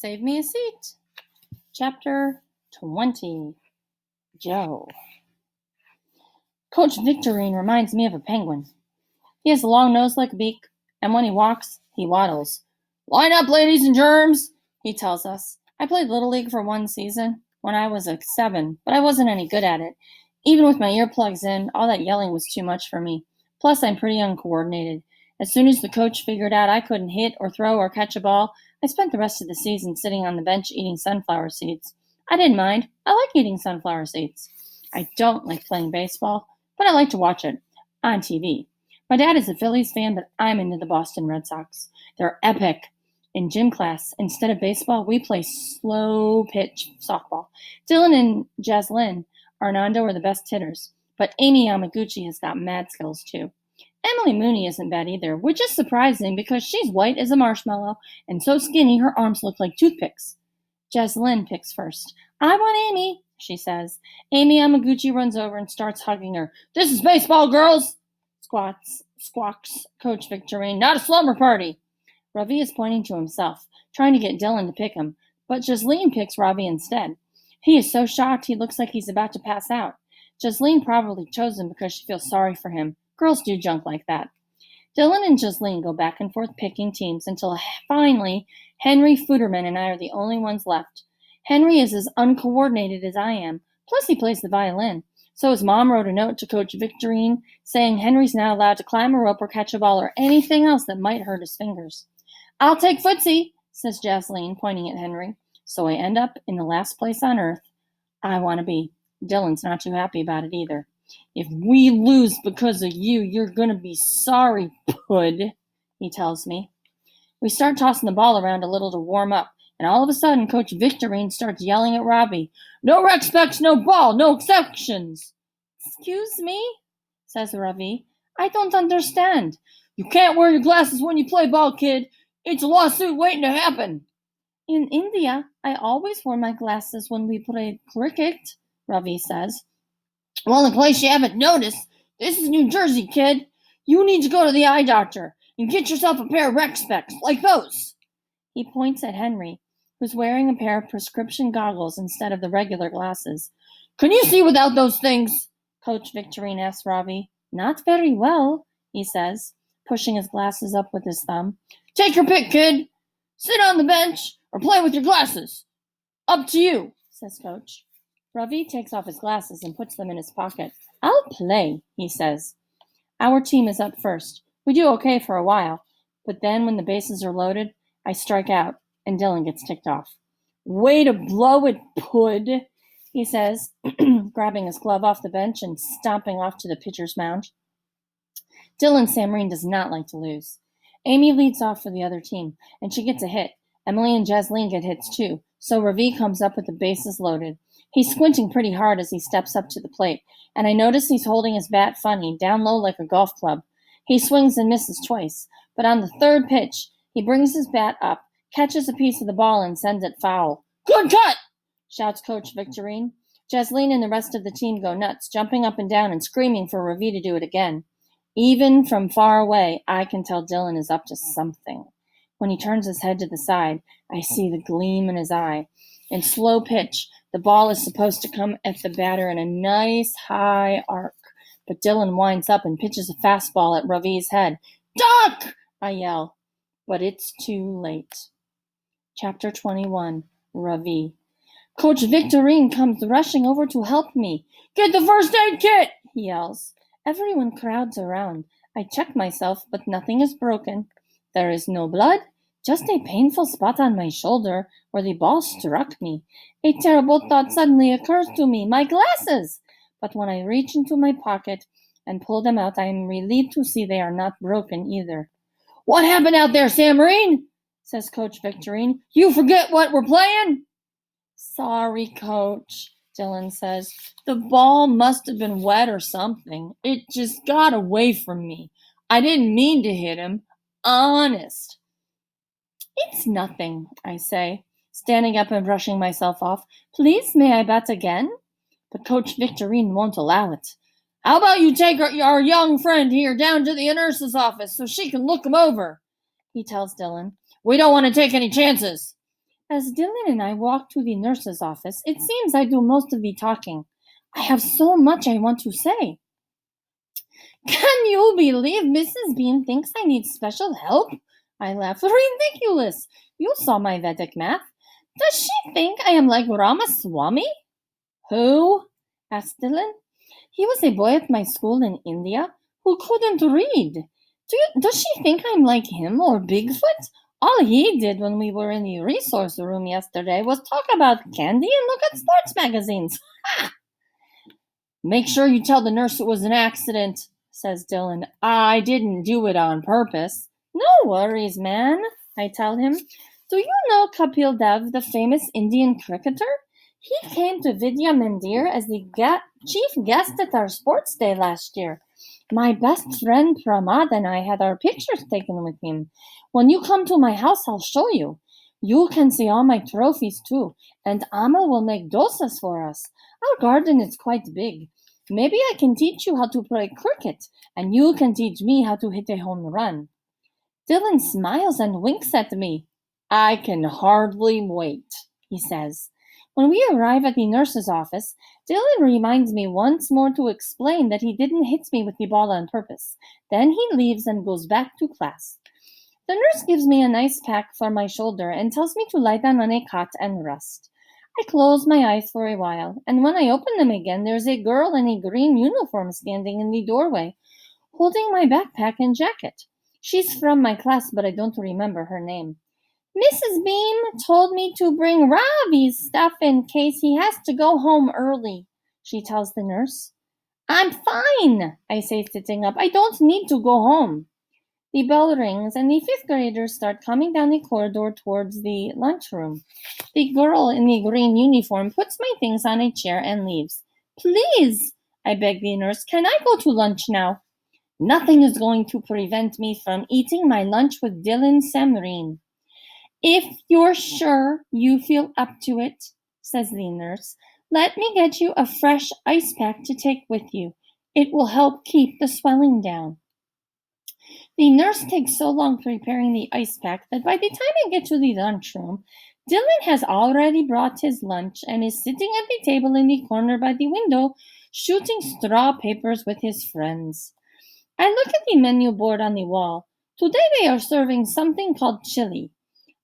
Save me a seat. Chapter 20. Joe. Coach Victorine reminds me of a penguin. He has a long nose like a beak, and when he walks, he waddles. Line up, ladies and germs, he tells us. I played Little League for one season when I was 7, but I wasn't any good at it. Even with my earplugs in, all that yelling was too much for me. Plus, I'm pretty uncoordinated. As soon as the coach figured out I couldn't hit or throw or catch a ball, I spent the rest of the season sitting on the bench eating sunflower seeds. I didn't mind. I like eating sunflower seeds. I don't like playing baseball, but I like to watch it on TV. My dad is a Phillies fan, but I'm into the Boston Red Sox. They're epic. In gym class, instead of baseball, we play slow pitch softball. Dylan and Jaslyn Arnando are the best hitters, but Amy Yamaguchi has got mad skills too. Emily Mooney isn't bad either, which is surprising because she's white as a marshmallow and so skinny her arms look like toothpicks. Jaslyn picks first. I want Amy, she says. Amy Yamaguchi runs over and starts hugging her. This is baseball, girls! Squawks Coach Victorine. Not a slumber party. Ravi is pointing to himself, trying to get Dylan to pick him, but Jasleen picks Ravi instead. He is so shocked he looks like he's about to pass out. Jasleen probably chose him because she feels sorry for him. Girls do junk like that. Dylan and Jasleen go back and forth picking teams until finally Henry Fuderman and I are the only ones left. Henry is as uncoordinated as I am, plus he plays the violin. So his mom wrote a note to Coach Victorine saying Henry's not allowed to climb a rope or catch a ball or anything else that might hurt his fingers. I'll take footsie, says Jasleen, pointing at Henry. So I end up in the last place on earth I want to be. Dylan's not too happy about it either. If we lose because of you, you're going to be sorry, Pud, he tells me. We start tossing the ball around a little to warm up, and all of a sudden Coach Victorine starts yelling at Robbie. No respects, no ball, no exceptions. Excuse me, says Ravi. I don't understand. You can't wear your glasses when you play ball, kid. It's a lawsuit waiting to happen. In India, I always wore my glasses when we played cricket, Ravi says. Well, in case you haven't noticed, this is New Jersey, kid. You need to go to the eye doctor and get yourself a pair of rec specs, like those. He points at Henry, who's wearing a pair of prescription goggles instead of the regular glasses. Can you see without those things? Coach Victorine asks Ravi. Not very well, he says, pushing his glasses up with his thumb. Take your pick, kid. Sit on the bench or play with your glasses. Up to you, says Coach. Ravi takes off his glasses and puts them in his pocket. I'll play, he says. Our team is up first. We do okay for a while, but then when the bases are loaded, I strike out, and Dylan gets ticked off. Way to blow it, Pud, he says, grabbing his glove off the bench and stomping off to the pitcher's mound. Dylan Samreen does not like to lose. Amy leads off for the other team, and she gets a hit. Emily and Jasleen get hits too, so Ravi comes up with the bases loaded. He's squinting pretty hard as he steps up to the plate, and I notice he's holding his bat funny, down low like a golf club. He swings and misses twice, but on the third pitch, he brings his bat up, catches a piece of the ball, and sends it foul. Good cut! Shouts Coach Victorine. Jasleen and the rest of the team go nuts, jumping up and down and screaming for Ravi to do it again. Even from far away, I can tell Dylan is up to something. When he turns his head to the side, I see the gleam in his eye. In slow pitch, the ball is supposed to come at the batter in a nice high arc, but Dylan winds up and pitches a fastball at Ravi's head. Duck! I yell, but it's too late. Chapter 21, Ravi. Coach Victorine comes rushing over to help me. Get the first aid kit, he yells. Everyone crowds around. I check myself, but nothing is broken. There is no blood, just a painful spot on my shoulder where the ball struck me. A terrible thought suddenly occurs to me. My glasses! But when I reach into my pocket and pull them out, I am relieved to see they are not broken either. What happened out there, Samreen? Says Coach Victorine. You forget what we're playing? Sorry, Coach, Dylan says. The ball must have been wet or something. It just got away from me. I didn't mean to hit him. Honest. It's nothing, I say, standing up and brushing myself off. Please, may I bat again? But Coach Victorine won't allow it. How about you take our young friend here down to the nurse's office so she can look him over, he tells Dylan. We don't want to take any chances. As Dylan and I walk to the nurse's office, it seems I do most of the talking. I have so much I want to say. Can you believe Mrs. Bean thinks I need special help? I laugh. Ridiculous! You saw my Vedic math. Does she think I am like Ramaswamy? Who? Asked Dylan. He was a boy at my school in India who couldn't read. Does she think I'm like him or Bigfoot? All he did when we were in the resource room yesterday was talk about candy and look at sports magazines. Ha! Make sure you tell the nurse it was an accident, says Dylan. I didn't do it on purpose. No worries, man, I tell him. Do you know Kapil Dev, the famous Indian cricketer? He came to Vidya Mandir as the chief guest at our sports day last year. My best friend Pramad and I had our pictures taken with him. When you come to my house, I'll show you. You can see all my trophies too, and Amma will make dosas for us. Our garden is quite big. Maybe I can teach you how to play cricket, and you can teach me how to hit a home run. Dylan smiles and winks at me. I can hardly wait, he says. When we arrive at the nurse's office, Dylan reminds me once more to explain that he didn't hit me with the ball on purpose. Then he leaves and goes back to class. The nurse gives me a nice pack for my shoulder and tells me to lie down on a cot and rest. I close my eyes for a while, and when I open them again, there's a girl in a green uniform standing in the doorway, holding my backpack and jacket. She's from my class, but I don't remember her name. Mrs. Beam told me to bring Ravi's stuff in case he has to go home early, she tells the nurse. I'm fine, I say, sitting up. I don't need to go home. The bell rings, and the fifth graders start coming down the corridor towards the lunchroom. The girl in the green uniform puts my things on a chair and leaves. Please, I beg the nurse, can I go to lunch now? Nothing is going to prevent me from eating my lunch with Dylan Samreen. If you're sure you feel up to it, says the nurse, let me get you a fresh ice pack to take with you. It will help keep the swelling down. The nurse takes so long preparing the ice pack that by the time I get to the lunchroom, Dylan has already brought his lunch and is sitting at the table in the corner by the window, shooting straw papers with his friends. I look at the menu board on the wall. Today they are serving something called chili.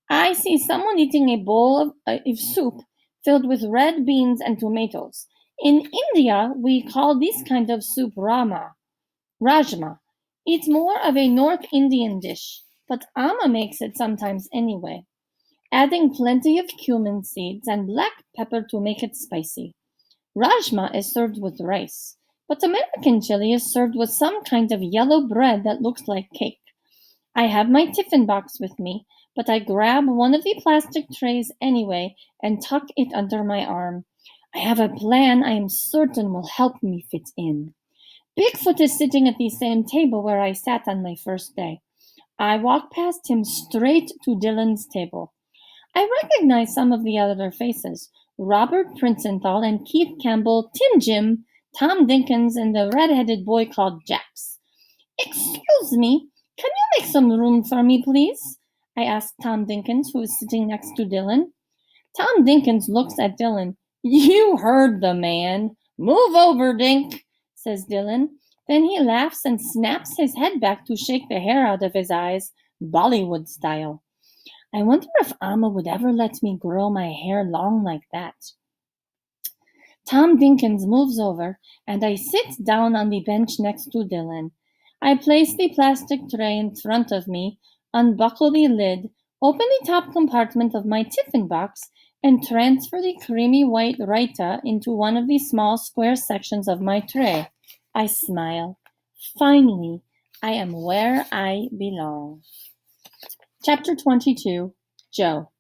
I see someone eating a bowl of soup filled with red beans and tomatoes. In India, we call this kind of soup rajma. It's more of a North Indian dish, but Amma makes it sometimes anyway, adding plenty of cumin seeds and black pepper to make it spicy. Rajma is served with rice, but American chili is served with some kind of yellow bread that looks like cake. I have my tiffin box with me, but I grab one of the plastic trays anyway and tuck it under my arm. I have a plan I am certain will help me fit in. Bigfoot is sitting at the same table where I sat on my first day. I walk past him straight to Dylan's table. I recognize some of the other faces. Robert Princenthal and Keith Campbell, Tim Jim, Tom Dinkins, and the red-headed boy called Jax. Excuse me, can you make some room for me, please? I asked Tom Dinkins, who was sitting next to Dylan. Tom Dinkins looks at Dylan. You heard the man. Move over, Dink, says Dylan. Then he laughs and snaps his head back to shake the hair out of his eyes, Bollywood style. I wonder if Amma would ever let me grow my hair long like that. Tom Dinkins moves over, and I sit down on the bench next to Dylan. I place the plastic tray in front of me, unbuckle the lid, open the top compartment of my tiffin box, and transfer the creamy white raita into one of the small square sections of my tray. I smile. Finally, I am where I belong. Chapter 22, Joe.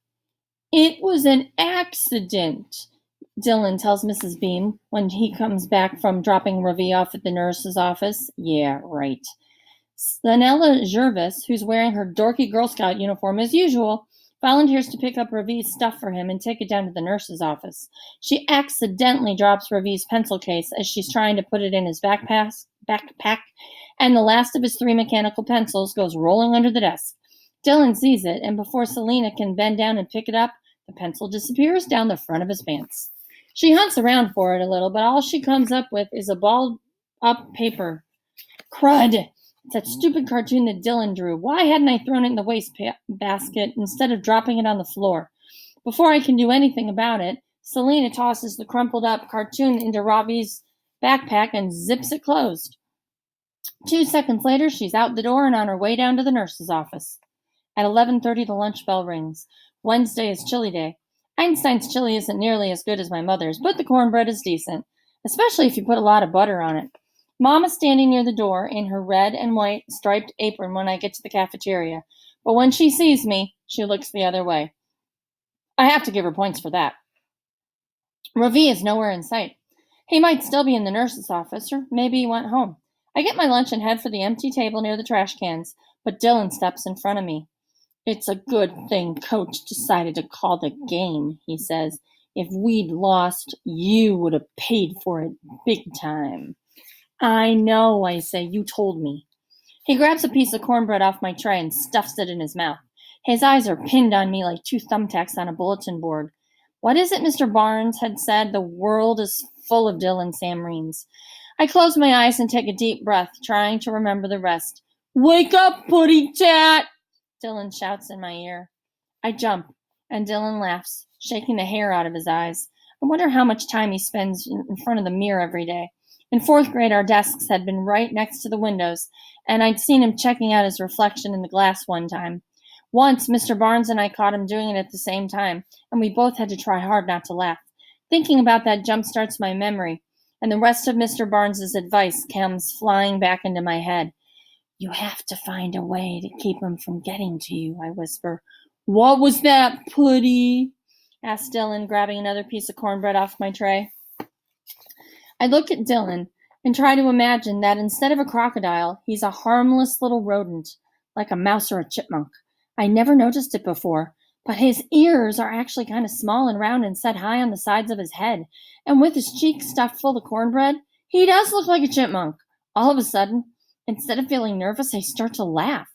It was an accident, Dylan tells Mrs. Beam when he comes back from dropping Ravi off at the nurse's office. Yeah, right. Stanella Jervis, who's wearing her dorky Girl Scout uniform as usual, volunteers to pick up Ravi's stuff for him and take it down to the nurse's office. She accidentally drops Ravi's pencil case as she's trying to put it in his backpack, and the last of his 3 mechanical pencils goes rolling under the desk. Dylan sees it, and before Selena can bend down and pick it up, The pencil disappears down the front of his pants. She hunts around for it a little, but all she comes up with is a balled up paper. Crud! It's that stupid cartoon that Dylan drew. Why hadn't I thrown it in the basket instead of dropping it on the floor? Before I can do anything about it, Selena tosses the crumpled up cartoon into Ravi's backpack and zips it closed. 2 seconds later, she's out the door and on her way down to the nurse's office. At 11:30, the lunch bell rings. Wednesday is chili day. Einstein's chili isn't nearly as good as my mother's, but the cornbread is decent, especially if you put a lot of butter on it. Mom is standing near the door in her red and white striped apron when I get to the cafeteria, but when she sees me, she looks the other way. I have to give her points for that. Ravi is nowhere in sight. He might still be in the nurse's office, or maybe he went home. I get my lunch and head for the empty table near the trash cans, but Dylan steps in front of me. It's a good thing Coach decided to call the game, he says. If we'd lost, you would have paid for it big time. I know, I say. You told me. He grabs a piece of cornbread off my tray and stuffs it in his mouth. His eyes are pinned on me like 2 thumbtacks on a bulletin board. What is it Mr. Barnes had said? The world is full of Dylan Samreens. I close my eyes and take a deep breath, trying to remember the rest. Wake up, putty tat! Dylan shouts in my ear. I jump, and Dylan laughs, shaking the hair out of his eyes. I wonder how much time he spends in front of the mirror every day. In 4th grade, our desks had been right next to the windows, and I'd seen him checking out his reflection in the glass one time. Once, Mr. Barnes and I caught him doing it at the same time, and we both had to try hard not to laugh. Thinking about that jumpstarts my memory, and the rest of Mr. Barnes's advice comes flying back into my head. You have to find a way to keep him from getting to you, I whisper. What was that, Putty? Asked Dylan, grabbing another piece of cornbread off my tray. I look at Dylan and try to imagine that instead of a crocodile, he's a harmless little rodent, like a mouse or a chipmunk. I never noticed it before, but his ears are actually kind of small and round and set high on the sides of his head, and with his cheeks stuffed full of cornbread, he does look like a chipmunk. All of a sudden, instead of feeling nervous, I start to laugh.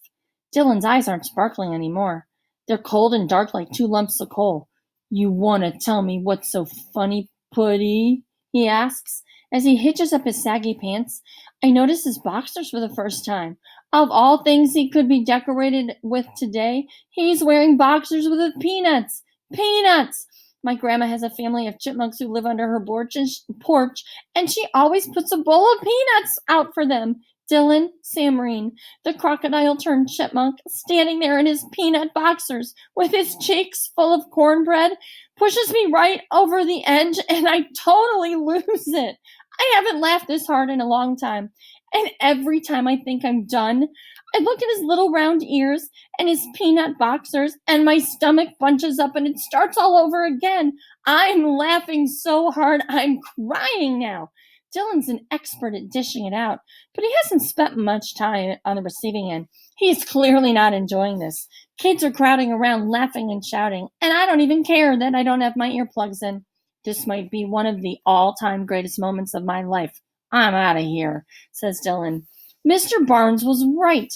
Dylan's eyes aren't sparkling anymore. They're cold and dark like 2 lumps of coal. You want to tell me what's so funny, Putty? He asks. As he hitches up his saggy pants, I notice his boxers for the first time. Of all things he could be decorated with today, he's wearing boxers with peanuts. Peanuts! My grandma has a family of chipmunks who live under her porch, and she always puts a bowl of peanuts out for them. Dylan Samreen, the crocodile-turned chipmunk, standing there in his peanut boxers with his cheeks full of cornbread, pushes me right over the edge, and I totally lose it. I haven't laughed this hard in a long time, and every time I think I'm done, I look at his little round ears and his peanut boxers, and my stomach bunches up and it starts all over again. I'm laughing so hard, I'm crying now. Dylan's an expert at dishing it out, but he hasn't spent much time on the receiving end. He's clearly not enjoying this. Kids are crowding around, laughing and shouting, and I don't even care that I don't have my earplugs in. This might be one of the all-time greatest moments of my life. I'm out of here, says Dylan. Mr. Barnes was right.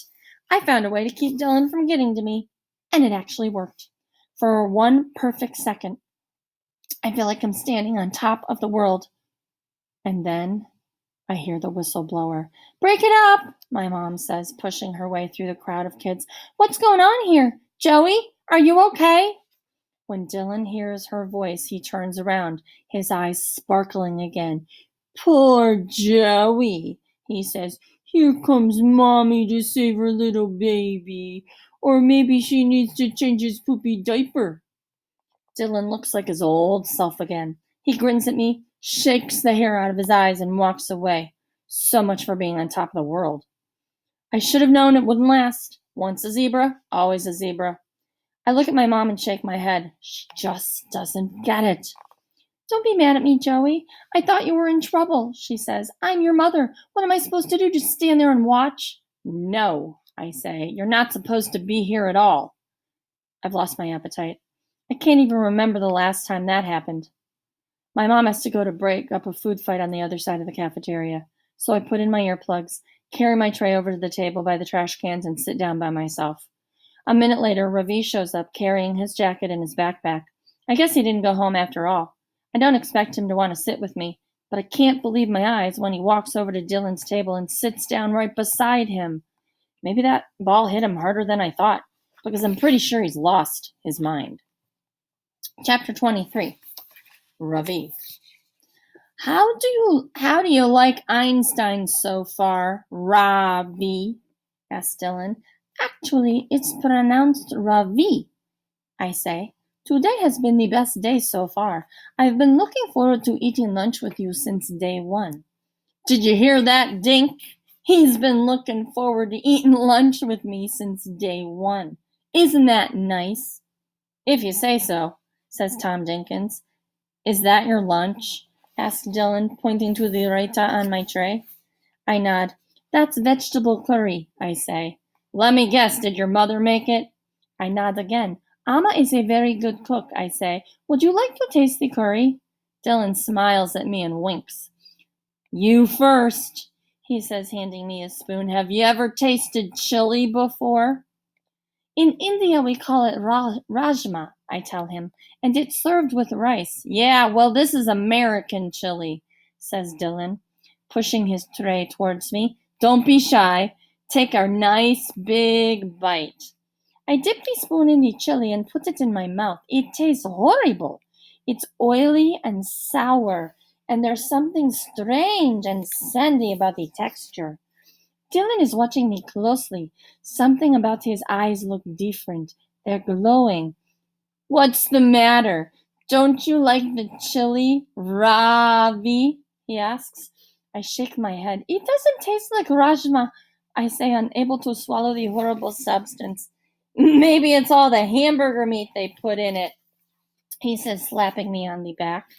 I found a way to keep Dylan from getting to me, and it actually worked. For 1 perfect second, I feel like I'm standing on top of the world. And then I hear the whistleblower. Break it up, my mom says, pushing her way through the crowd of kids. What's going on here? Joey, are you okay? When Dylan hears her voice, he turns around, his eyes sparkling again. Poor Joey, he says. Here comes Mommy to save her little baby. Or maybe she needs to change his poopy diaper. Dylan looks like his old self again. He grins at me, shakes the hair out of his eyes, and walks away. So much for being on top of the world. I should have known it wouldn't last. Once a zebra, always a zebra. I look at my mom and shake my head. She just doesn't get it. Don't be mad at me, Joey. I thought you were in trouble, she says. I'm your mother. What am I supposed to do? Just stand there and watch? No, I say. You're not supposed to be here at all. I've lost my appetite. I can't even remember the last time that happened. My mom has to go to break up a food fight on the other side of the cafeteria. So I put in my earplugs, carry my tray over to the table by the trash cans, and sit down by myself. A minute later, Ravi shows up carrying his jacket and his backpack. I guess he didn't go home after all. I don't expect him to want to sit with me, but I can't believe my eyes when he walks over to Dylan's table and sits down right beside him. Maybe that ball hit him harder than I thought, because I'm pretty sure he's lost his mind. Chapter 23. Ravi. How do you like Einstein so far, Ravi? Asked Dylan. Actually, it's pronounced Ravi, I say. Today has been the best day so far. I've been looking forward to eating lunch with you since day one. Did you hear that, Dink? He's been looking forward to eating lunch with me since day one. Isn't that nice? If you say so, says Tom Dinkins. Is that your lunch? Asked Dylan, pointing to the raita on my tray. I nod. That's vegetable curry, I say. Let me guess, did your mother make it? I nod again. Amma is a very good cook, I say. Would you like to taste the curry? Dylan smiles at me and winks. You first, he says, handing me a spoon. Have you ever tasted chili before? In India, we call it rajma, I tell him, and it's served with rice. Yeah, well, this is American chili, says Dylan, pushing his tray towards me. Don't be shy. Take a nice big bite. I dip the spoon in the chili and put it in my mouth. It tastes horrible. It's oily and sour, and there's something strange and sandy about the texture. Dylan is watching me closely. Something about his eyes look different. They're glowing. What's the matter? Don't you like the chili, Ravi? He asks. I shake my head. It doesn't taste like rajma, I say, unable to swallow the horrible substance. Maybe it's all the hamburger meat they put in it, he says, slapping me on the back.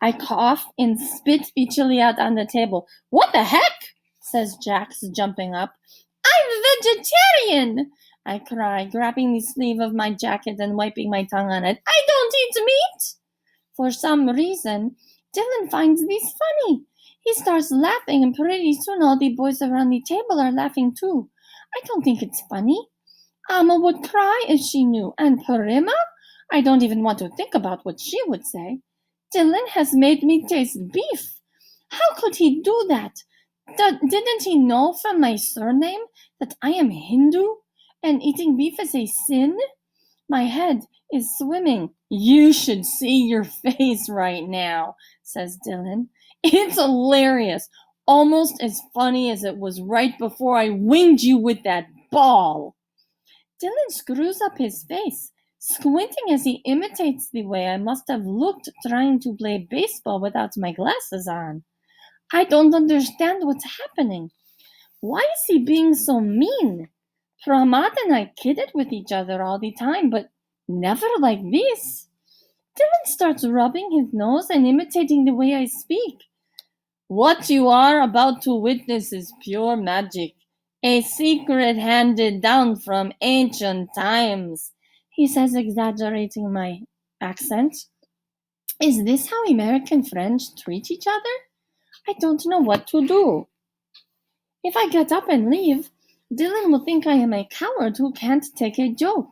I cough and spit the chili out on the table. What the heck? Says Jax, jumping up. I'm vegetarian, I cry, grabbing the sleeve of my jacket and wiping my tongue on it. I don't eat meat. For some reason, Dylan finds this funny. He starts laughing, and pretty soon all the boys around the table are laughing too. I don't think it's funny. Amma would cry if she knew, and Parima? I don't even want to think about what she would say. Dylan has made me taste beef. How could he do that? Didn't he know from my surname that I am Hindu and eating beef is a sin? My head is swimming. You should see your face right now, says Dylan. It's hilarious, almost as funny as it was right before I winged you with that ball. Dylan screws up his face, squinting as he imitates the way I must have looked trying to play baseball without my glasses on. I don't understand what's happening. Why is he being so mean? Pramad and I kidded with each other all the time, but never like this. Dylan starts rubbing his nose and imitating the way I speak. What you are about to witness is pure magic, a secret handed down from ancient times, he says, exaggerating my accent. Is this how American French treat each other? I don't know what to do. If I get up and leave, Dylan will think I am a coward who can't take a joke.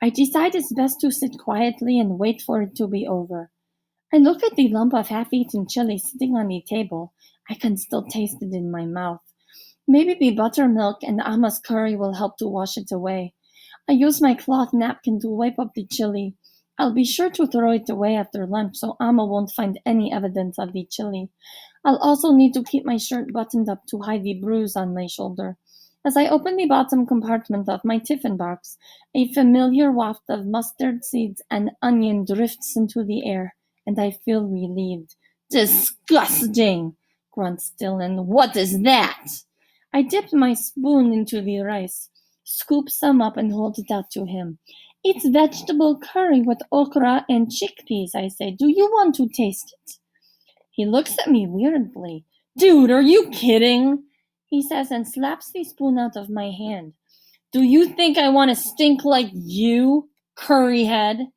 I decide it's best to sit quietly and wait for it to be over. I look at the lump of half-eaten chili sitting on the table. I can still taste it in my mouth. Maybe the buttermilk and Amma's curry will help to wash it away. I use my cloth napkin to wipe up the chili. I'll be sure to throw it away after lunch so Amma won't find any evidence of the chili. I'll also need to keep my shirt buttoned up to hide the bruise on my shoulder. As I open the bottom compartment of my tiffin box, a familiar waft of mustard seeds and onion drifts into the air, and I feel relieved. Disgusting, grunts Dylan. What is that? I dip my spoon into the rice, scoop some up, and hold it out to him. It's vegetable curry with okra and chickpeas, I say. Do you want to taste it? He looks at me weirdly. Dude, are you kidding? He says and slaps the spoon out of my hand. Do you think I want to stink like you, curry head?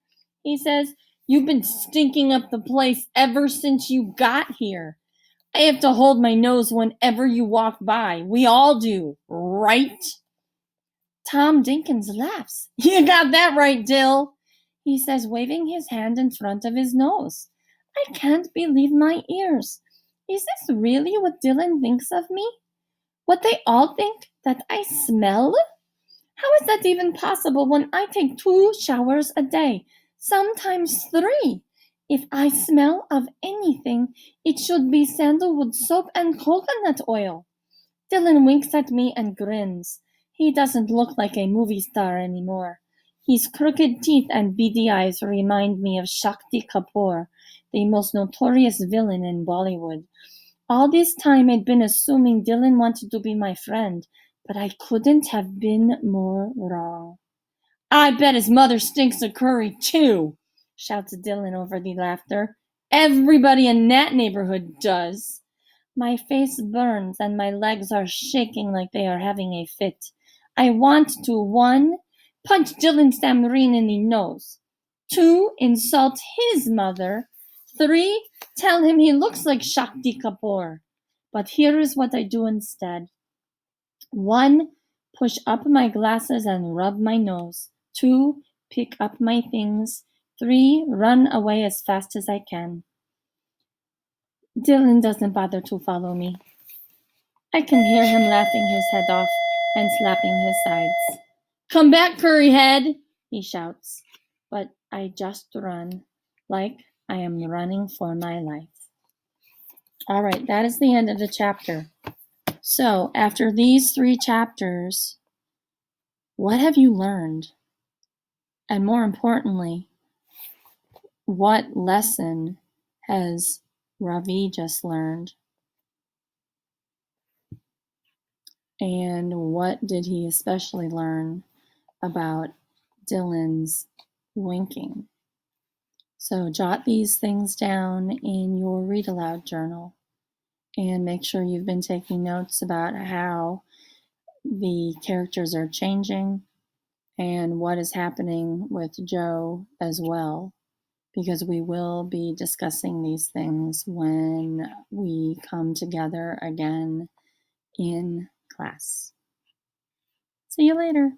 He says. You've been stinking up the place ever since you got here. I have to hold my nose whenever you walk by. We all do, right? Tom Dinkins laughs. You got that right, Dill. he says, waving his hand in front of his nose. I can't believe my ears. Is this really what Dylan thinks of me? What they all think, that I smell? How is that even possible when I take 2 showers a day, sometimes 3? If I smell of anything, it should be sandalwood soap and coconut oil. Dylan winks at me and grins. He doesn't look like a movie star anymore. His crooked teeth and beady eyes remind me of Shakti Kapoor, the most notorious villain in Bollywood. All this time I'd been assuming Dylan wanted to be my friend, but I couldn't have been more wrong. I bet his mother stinks of curry too, shouts Dylan over the laughter. Everybody in that neighborhood does. My face burns and my legs are shaking like they are having a fit. I want to 1. Punch Dylan Samreen in the nose. 2. Insult his mother. 3. Tell him he looks like Shakti Kapoor. But here is what I do instead. 1. Push up my glasses and rub my nose. 2. Pick up my things. 3. Run away as fast as I can. Dylan doesn't bother to follow me. I can hear him laughing his head off and slapping his sides. Come back, Curryhead, he shouts. But I just run, like I am running for my life. All right, that is the end of the chapter. So, after these 3 chapters, what have you learned? And more importantly, what lesson has Ravi just learned? And what did he especially learn about Dylan's winking? So jot these things down in your read aloud journal and make sure you've been taking notes about how the characters are changing and what is happening with Joe as well, because we will be discussing these things when we come together again in class. See you later.